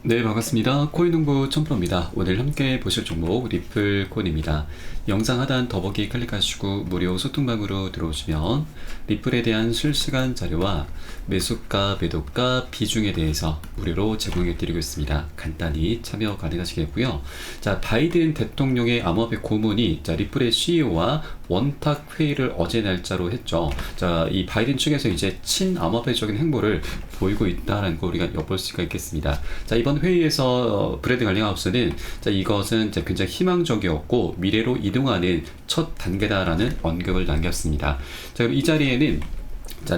네, 반갑습니다. 코인농부 천프로입니다. 오늘 함께 보실 종목 리플 코인입니다. 영상 하단 더보기 클릭하시고 무료 소통방으로 들어오시면 리플에 대한 실시간 자료와 매수가, 매도가, 비중에 대해서 무료로 제공해 드리고 있습니다. 간단히 참여 가능하시겠고요. 자, 바이든 대통령의 암호화폐 고문이 리플의 CEO와 원탁 회의를 어제 날짜로 했죠. 자, 이 바이든 측에서 이제 친암호화폐적인 행보를 보이고 있다는 거 우리가 엿볼 수가 있겠습니다. 자, 이번 회의에서 브래드 갈링하우스는 이것은 굉장히 희망적이었고 미래로 이동하는 첫 단계다라는 언급을 남겼습니다. 자, 그럼 이 자리에는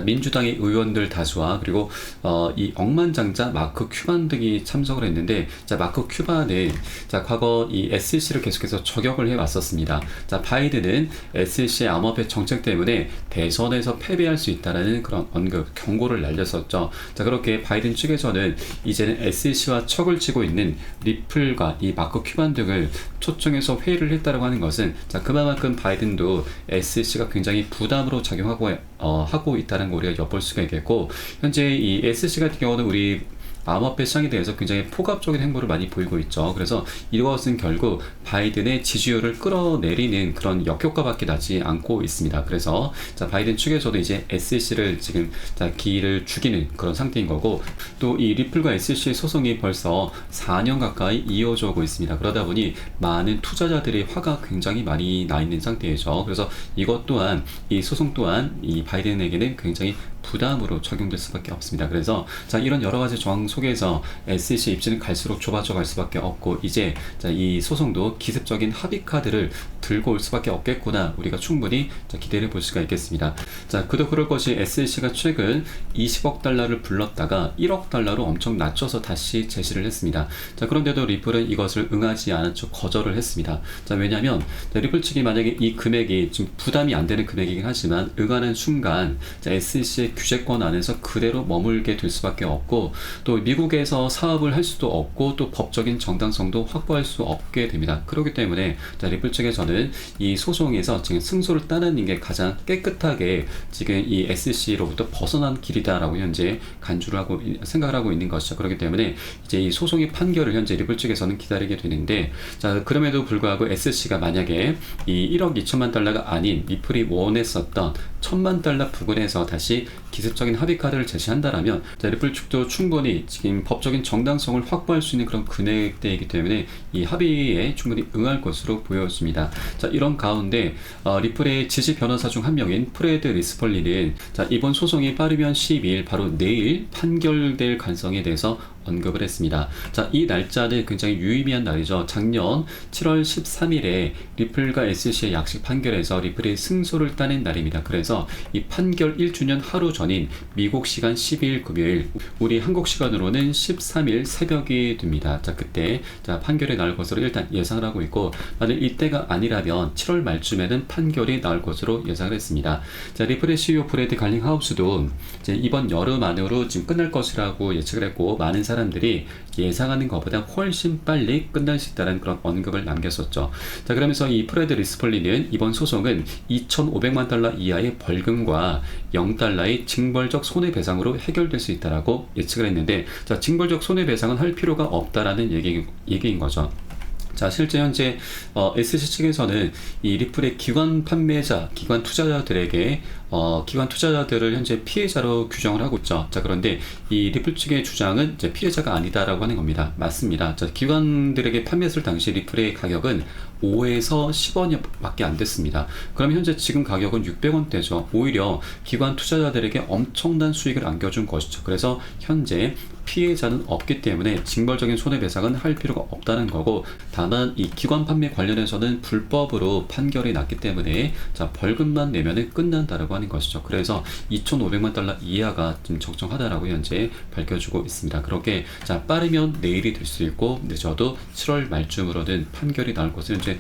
민주당의 의원들 다수와 그리고 이 억만장자 마크 큐반 등이 참석을 했는데, 마크 큐반은 과거 이 SEC를 계속해서 저격을 해왔었습니다. 바이든은 SEC의 암호화폐 정책 때문에 대선에서 패배할 수 있다는 그런 언급, 경고를 날렸었죠. 그렇게 바이든 측에서는 이제는 SEC와 척을 치고 있는 리플과 이 마크 큐반 등을 초청해서 회의를 했다고 하는 것은 그만큼 바이든도 SEC가 굉장히 부담으로 작용하고 하고 있다는 거 우리가 엿볼 수가 있겠고, 현재 이 SC 같은 경우는 우리 암호화폐 시장에 대해서 굉장히 포괄적인 행보를 많이 보이고 있죠. 그래서 이것은 결국 바이든의 지지율을 끌어내리는 그런 역효과밖에 나지 않고 있습니다. 그래서 바이든 측에서도 이제 SEC를 지금 기회를 죽이는 그런 상태인 거고, 또 이 리플과 SEC 소송이 벌써 4년 가까이 이어져 오고 있습니다. 그러다 보니 많은 투자자들의 화가 굉장히 많이 나 있는 상태이죠. 그래서 이것 또한, 이 소송 또한 이 바이든에게는 굉장히 부담으로 적용될 수밖에 없습니다. 그래서 이런 여러 가지 조항 속에서 SEC 입지는 갈수록 좁아져 갈 수밖에 없고, 이제 이 소송도 기습적인 합의 카드를 들고 올 수밖에 없겠구나, 우리가 충분히 기대를 볼 수가 있겠습니다. 그도 그럴 것이 SEC가 최근 20억 달러를 불렀다가 1억 달러로 엄청 낮춰서 다시 제시를 했습니다. 그런데도 리플은 이것을 응하지 않은 척 거절을 했습니다. 왜냐하면 리플 측이 만약에 이 금액이 좀 부담이 안 되는 금액이긴 하지만 응하는 순간 SEC의 규제권 안에서 그대로 머물게 될 수밖에 없고, 또 미국에서 사업을 할 수도 없고, 또 법적인 정당성도 확보할 수 없게 됩니다. 그렇기 때문에 리플 측에서는 이 소송에서 지금 승소를 따내는 게 가장 깨끗하게 지금 이 SEC로부터 벗어난 길이다라고 현재 간주를 하고 생각을 하고 있는 것이죠. 그렇기 때문에 이제 이 소송의 판결을 현재 리플 측에서는 기다리게 되는데, 그럼에도 불구하고 SEC가 만약에 이 1억 2천만 달러가 아닌 리플이 원했었던 1,000만 달러 부근에서 다시 기습적인 합의 카드를 제시한다라면 리플 측도 충분히 지금 법적인 정당성을 확보할 수 있는 그런 금액대이기 때문에 이 합의에 충분히 응할 것으로 보여집니다. 이런 가운데 리플의 지지 변호사 중 한 명인 프레드 리스펄리는 이번 소송이 빠르면 12일, 바로 내일 판결될 가능성에 대해서 언급을 했습니다. 이 날짜는 굉장히 유의미한 날이죠. 작년 7월 13일에 리플과 SEC의 약식 판결에서 리플이 승소를 따낸 날입니다. 그래서 이 판결 1주년 하루 전인 미국 시간 12일 금요일, 우리 한국 시간으로는 13일 새벽이 됩니다. 그때 판결이 나올 것으로 일단 예상을 하고 있고, 만약 이때가 아니라면 7월 말쯤에는 판결이 나올 것으로 예상을 했습니다. 리플의 CEO 브래드 갈링하우스도 이번 여름 안으로 지금 끝날 것이라고 예측을 했고, 많은 사람들이 예상하는 것보다 훨씬 빨리 끝날 수 있다는 그런 언급을 남겼었죠. 그러면서 이 프레드 리스펄리는 이번 소송은 2,500만 달러 이하의 벌금과 0달러의 징벌적 손해배상으로 해결될 수 있다라고 예측을 했는데, 징벌적 손해배상은 할 필요가 없다라는 얘기인 거죠. 실제 현재 SEC 측에서는 이 리플의 기관 판매자, 기관 투자자들에게 기관 투자자들을 현재 피해자로 규정을 하고 있죠. 그런데 이 리플 측의 주장은 이제 피해자가 아니다라고 하는 겁니다. 맞습니다. 기관들에게 판매했을 당시 리플의 가격은 5에서 10원이 밖에 안 됐습니다. 그럼 현재 지금 가격은 600원대죠. 오히려 기관 투자자들에게 엄청난 수익을 안겨준 것이죠. 그래서 현재 피해자는 없기 때문에 징벌적인 손해배상은 할 필요가 없다는 거고, 다만 이 기관 판매 관련해서는 불법으로 판결이 났기 때문에 벌금만 내면은 끝난다라고 하는 것이죠. 그래서 2,500만 달러 이하가 좀 적정하다라고 현재 밝혀주고 있습니다. 그렇게 빠르면 내일이 될 수 있고, 늦어도 7월 말쯤으로는 판결이 나올 것으로 현재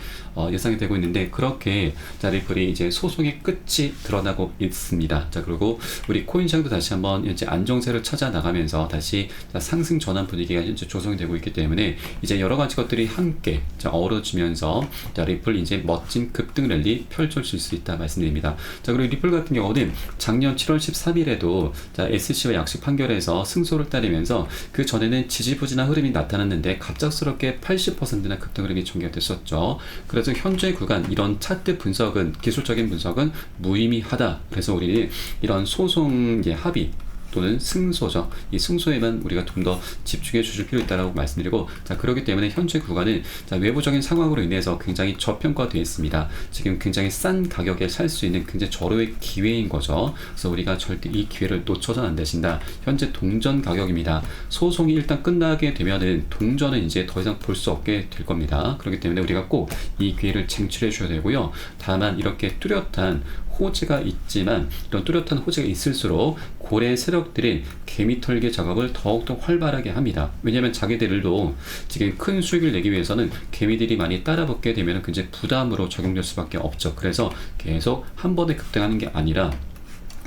예상이 되고 있는데, 그렇게 리플이 이제 소송의 끝이 드러나고 있습니다. 그리고 우리 코인시장도 다시 한번 현재 안정세를 찾아 나가면서 다시 상승 전환 분위기가 현재 조성이 되고 있기 때문에 이제 여러 가지 것들이 함께 어우러지면서 리플 이제 멋진 급등 랠리 펼쳐질 수 있다 말씀드립니다. 그리고 리플 같은 같은 경우는 작년 7월 13일에도 SC와 약식 판결에서 승소를 따르면서 그 전에는 지지부진한 흐름이 나타났는데 갑작스럽게 80%나 급등 흐름이 전개가 됐었죠. 그래서 현재 구간 이런 차트 분석은, 기술적인 분석은 무의미하다. 그래서 우리는 이런 소송 합의 또는 승소죠. 이 승소에만 우리가 좀 더 집중해 주실 필요 있다고 말씀드리고, 그렇기 때문에 현재 구간은 외부적인 상황으로 인해서 굉장히 저평가되어 있습니다. 지금 굉장히 싼 가격에 살 수 있는 굉장히 절호의 기회인 거죠. 그래서 우리가 절대 이 기회를 놓쳐서는 안 되신다. 현재 동전 가격입니다. 소송이 일단 끝나게 되면은 동전은 이제 더 이상 볼 수 없게 될 겁니다. 그렇기 때문에 우리가 꼭 이 기회를 쟁취해 주셔야 되고요. 다만 이렇게 뚜렷한 호재가 있지만, 이런 뚜렷한 호재가 있을수록 고래 세력들이 개미 털기 작업을 더욱더 활발하게 합니다. 왜냐하면 자기들도 지금 큰 수익을 내기 위해서는 개미들이 많이 따라붙게 되면 굉장히 부담으로 적용될 수밖에 없죠. 그래서 계속 한 번에 급등하는 게 아니라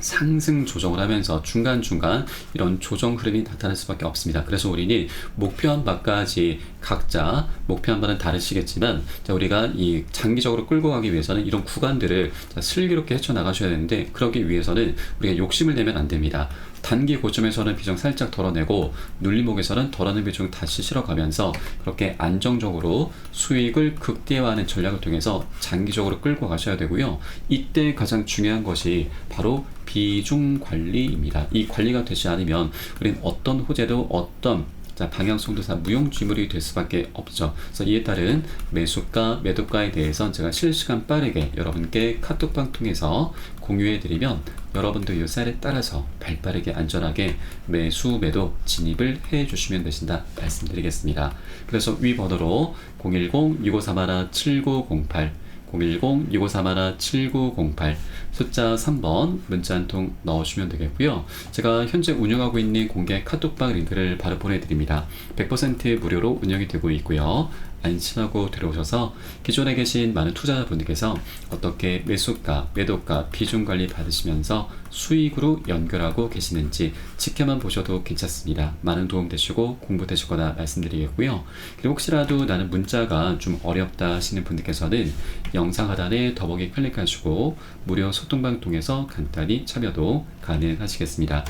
상승 조정을 하면서 중간중간 이런 조정 흐름이 나타날 수밖에 없습니다. 그래서 우리는 목표한 바까지 각자 목표한 바는 다르시겠지만, 우리가 이 장기적으로 끌고 가기 위해서는 이런 구간들을 슬기롭게 헤쳐나가셔야 되는데, 그러기 위해서는 우리가 욕심을 내면 안 됩니다. 단기 고점에서는 비중 살짝 덜어내고 눌림목에서는 덜어낸 비중 다시 실어가면서 그렇게 안정적으로 수익을 극대화하는 전략을 통해서 장기적으로 끌고 가셔야 되고요. 이때 가장 중요한 것이 바로 비중 관리입니다. 이 관리가 되지 않으면 우리는 어떤 호재도 어떤 방향성도 다 무용지물이 될 수밖에 없죠. 그래서 이에 따른 매수가, 매도가에 대해서 제가 실시간 빠르게 여러분께 카톡방 통해서 공유해드리면 여러분도 이 쌀에 따라서 발빠르게 안전하게 매수, 매도 진입을 해주시면 되신다 말씀드리겠습니다. 그래서 위 번호로 010-6531-7908 010-6531-7908 숫자 3번 문자 한 통 넣으시면 되겠고요. 제가 현재 운영하고 있는 공개 카톡방 링크를 바로 보내드립니다. 100% 무료로 운영이 되고 있고요. 안심하고 들어오셔서 기존에 계신 많은 투자자분들께서 어떻게 매수가, 매도가, 비중 관리 받으시면서 수익으로 연결하고 계시는지 지켜만 보셔도 괜찮습니다. 많은 도움 되시고 공부 되실 거다 말씀드리겠고요. 그리고 혹시라도 나는 문자가 좀 어렵다 하시는 분들께서는 영상 하단에 더보기 클릭하시고 무료 소통방 통해서 간단히 참여도 가능하시겠습니다.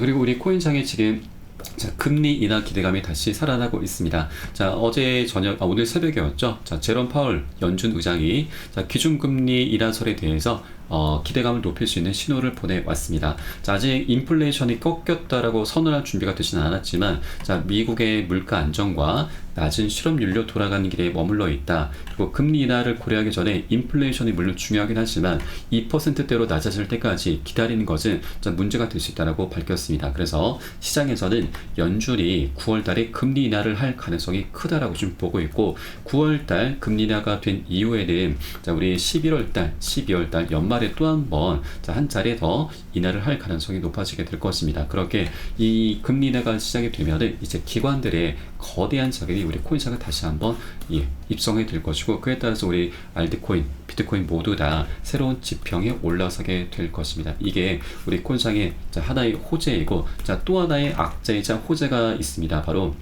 그리고 우리 코인장에 지금 금리 인하 기대감이 다시 살아나고 있습니다. 어제 저녁, 오늘 새벽이었죠. 제롬 파월 연준 의장이 기준금리 인하설에 대해서 기대감을 높일 수 있는 신호를 보내왔습니다. 아직 인플레이션이 꺾였다라고 선언할 준비가 되지는 않았지만, 미국의 물가 안정과 낮은 실업률로 돌아가는 길에 머물러 있다. 그리고 금리 인하를 고려하기 전에 인플레이션이 물론 중요하긴 하지만 2%대로 낮아질 때까지 기다리는 것은 문제가 될 수 있다고 밝혔습니다. 그래서 시장에서는 연준이 9월달에 금리 인하를 할 가능성이 크다라고 좀 보고 있고, 9월달 금리 인하가 된 이후에는 우리 12월달 연말에 또 한 번 한 차례 더 인하를 할 가능성이 높아지게 될 것입니다. 그렇게 이 금리 인하가 시작이 되면은 이제 기관들의 거대한 자금이 우리 코인상을 다시 한번 입성이 될 것이고, 그에 따라서 우리 알트코인, 비트코인 모두 다 새로운 지평에 올라서게 될 것입니다. 이게 우리 코인상의 하나의 호재이고, 또 하나의 악재이자 호재가 있습니다. 바로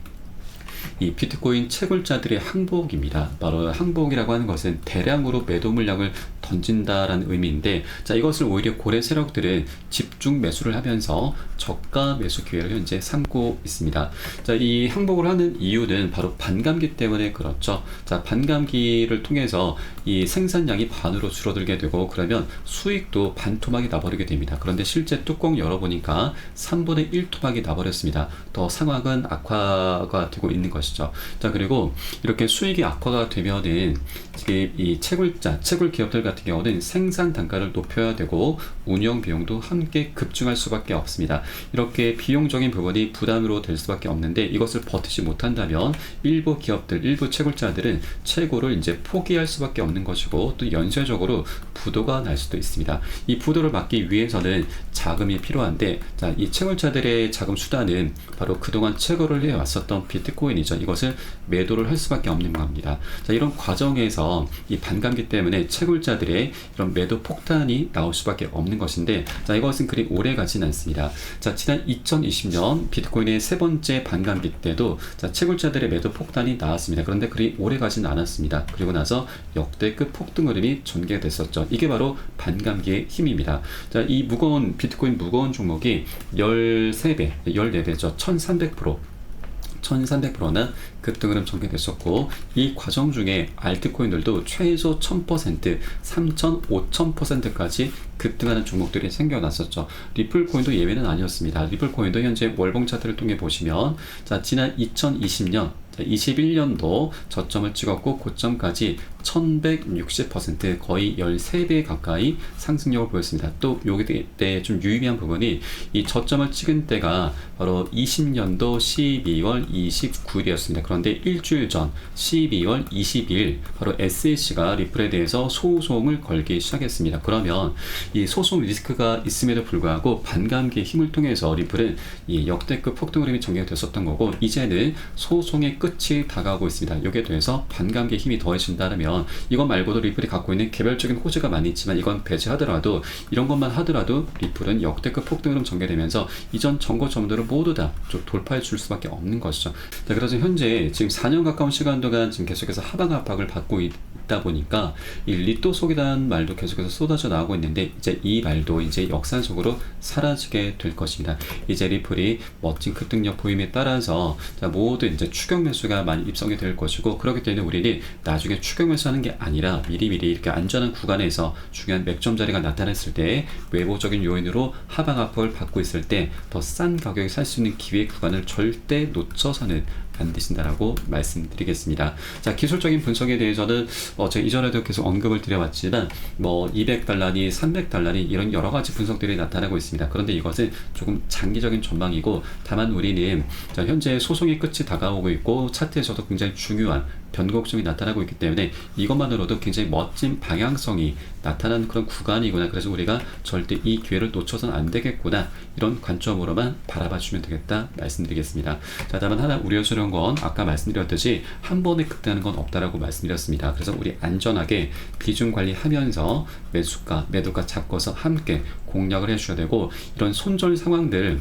이 비트코인 채굴자들의 항복입니다. 바로 항복이라고 하는 것은 대량으로 매도 물량을 던진다라는 의미인데, 이것을 오히려 고래 세력들은 집중 매수를 하면서 저가 매수 기회를 현재 삼고 있습니다. 이 항복을 하는 이유는 바로 반감기 때문에 그렇죠. 반감기를 통해서 이 생산량이 반으로 줄어들게 되고, 그러면 수익도 반토막이 나버리게 됩니다. 그런데 실제 뚜껑 열어보니까 3분의 1 토막이 나버렸습니다. 더 상황은 악화가 되고 있는 것이죠. 그리고 이렇게 수익이 악화가 되면은 지금 이 채굴 기업들 같은 경우는 생산 단가를 높여야 되고 운영 비용도 함께 급증할 수밖에 없습니다. 이렇게 비용적인 부분이 부담으로 될 수밖에 없는데, 이것을 버티지 못한다면 일부 기업들, 일부 채굴자들은 채굴을 이제 포기할 수밖에 없는 것이고, 또 연쇄적으로 부도가 날 수도 있습니다. 이 부도를 막기 위해서는 자금이 필요한데, 이 채굴자들의 자금 수단은 바로 그동안 채굴을 해왔었던 비트코인이죠. 이것을 매도를 할 수밖에 없는 겁니다. 이런 과정에서 이 반감기 때문에 채굴자들이 때 이런 매도 폭탄이 나올 수밖에 없는 것인데, 자, 이것은 그리 오래 가진 않습니다. 자, 지난 2020년 비트코인의 세 번째 반감기 때도 자, 채굴자들의 매도 폭탄이 나왔습니다. 그런데 그리 오래 가진 않았습니다. 그리고 나서 역대급 폭등 흐름이 전개됐었죠. 이게 바로 반감기의 힘입니다. 자, 이 무거운 비트코인 무거운 종목이 13배, 14배죠. 1300%나 급등흐름 전개됐었고, 이 과정 중에 알트코인들도 최소 1000%, 3000, 5000%까지 급등하는 종목들이 생겨났었죠. 리플코인도 예외는 아니었습니다. 리플코인도 현재 월봉 차트를 통해 보시면, 자, 지난 2020년 21년도 저점을 찍었고 고점까지 1160% 거의 13배 가까이 상승력을 보였습니다. 또 요때 좀 유의미한 부분이 이 저점을 찍은 때가 바로 20년도 12월 29일이었습니다. 그런데 일주일 전 12월 22일 바로 SEC가 리플에 대해서 소송을 걸기 시작했습니다. 그러면 이 소송 리스크가 있음에도 불구하고 반감기의 힘을 통해서 리플은 이 역대급 폭등 흐름이 전개됐었던 거고, 이제는 소송의 끝이 다가오고 있습니다. 여기에 대해서 반감기의 힘이 더해진다면, 이것 말고도 리플이 갖고 있는 개별적인 호재가 많이 있지만 이건 배제하더라도, 이런 것만 하더라도 리플은 역대급 폭등 흐름 전개되면서 이전 정고점들을 모두 다 좀 돌파해 줄 수밖에 없는 것이죠. 자, 그래서 현재 지금 4년 가까운 시간 동안 지금 계속해서 하방 압박을 받고 있다 보니까 이 리또 속이라는 말도 계속해서 쏟아져 나오고 있는데, 이제 이 말도 이제 역사적으로 사라지게 될 것입니다. 이제 리플이 멋진 급등력 보임에 따라서 자, 모두 이제 추격 매수가 많이 입성이 될 것이고, 그렇기 때문에 우리는 나중에 추격 매수하는 게 아니라 미리미리 이렇게 안전한 구간에서 중요한 맥점 자리가 나타났을 때 외부적인 요인으로 하방 압박을 받고 있을 때 더 싼 가격에 살 수 있는 기회 구간을 절대 놓쳐서는 안 되신다라고 말씀드리겠습니다. 자, 기술적인 분석에 대해서는 제가 이전에도 계속 언급을 드려왔지만 뭐 200달러니 300달러니 이런 여러 가지 분석들이 나타나고 있습니다. 그런데 이것은 조금 장기적인 전망이고, 다만 우리는 자, 현재 소송의 끝이 다가오고 있고 차트에서도 굉장히 중요한 변곡점이 나타나고 있기 때문에 이것만으로도 굉장히 멋진 방향성이 나타나는 그런 구간이구나, 그래서 우리가 절대 이 기회를 놓쳐서는 안 되겠구나, 이런 관점으로만 바라봐 주면 되겠다 말씀드리겠습니다. 자, 다만 하나 우려스러운 건 아까 말씀드렸듯이 한 번에 급등하는 건 없다라고 말씀드렸습니다. 그래서 우리 안전하게 비중 관리하면서 매수가 매도가 잡고서 함께 공략을 해주셔야 되고, 이런 손절 상황들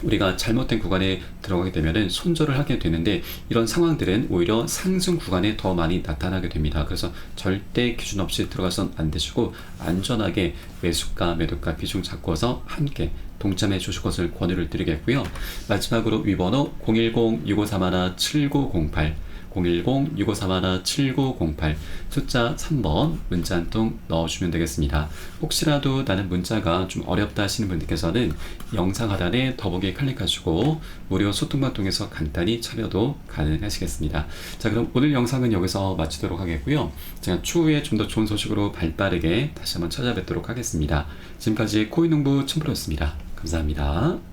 우리가 잘못된 구간에 들어가게 되면은 손절을 하게 되는데, 이런 상황들은 오히려 상승 구간에 더 많이 나타나게 됩니다. 그래서 절대 기준 없이 들어가선 안 되시고, 안전하게 매수가 매도가 비중 잡고서 함께 동참해 주실 것을 권유를 드리겠고요. 마지막으로 위번호 010-6531-7908 010-6531-7908 숫자 3번 문자 한 통 넣어주시면 되겠습니다. 혹시라도 나는 문자가 좀 어렵다 하시는 분들께서는 영상 하단에 더보기 클릭하시고 무료 소통방 통해서 간단히 참여도 가능하시겠습니다. 자, 그럼 오늘 영상은 여기서 마치도록 하겠고요. 제가 추후에 좀 더 좋은 소식으로 발빠르게 다시 한번 찾아뵙도록 하겠습니다. 지금까지 코인농부 춘프로였습니다. 감사합니다.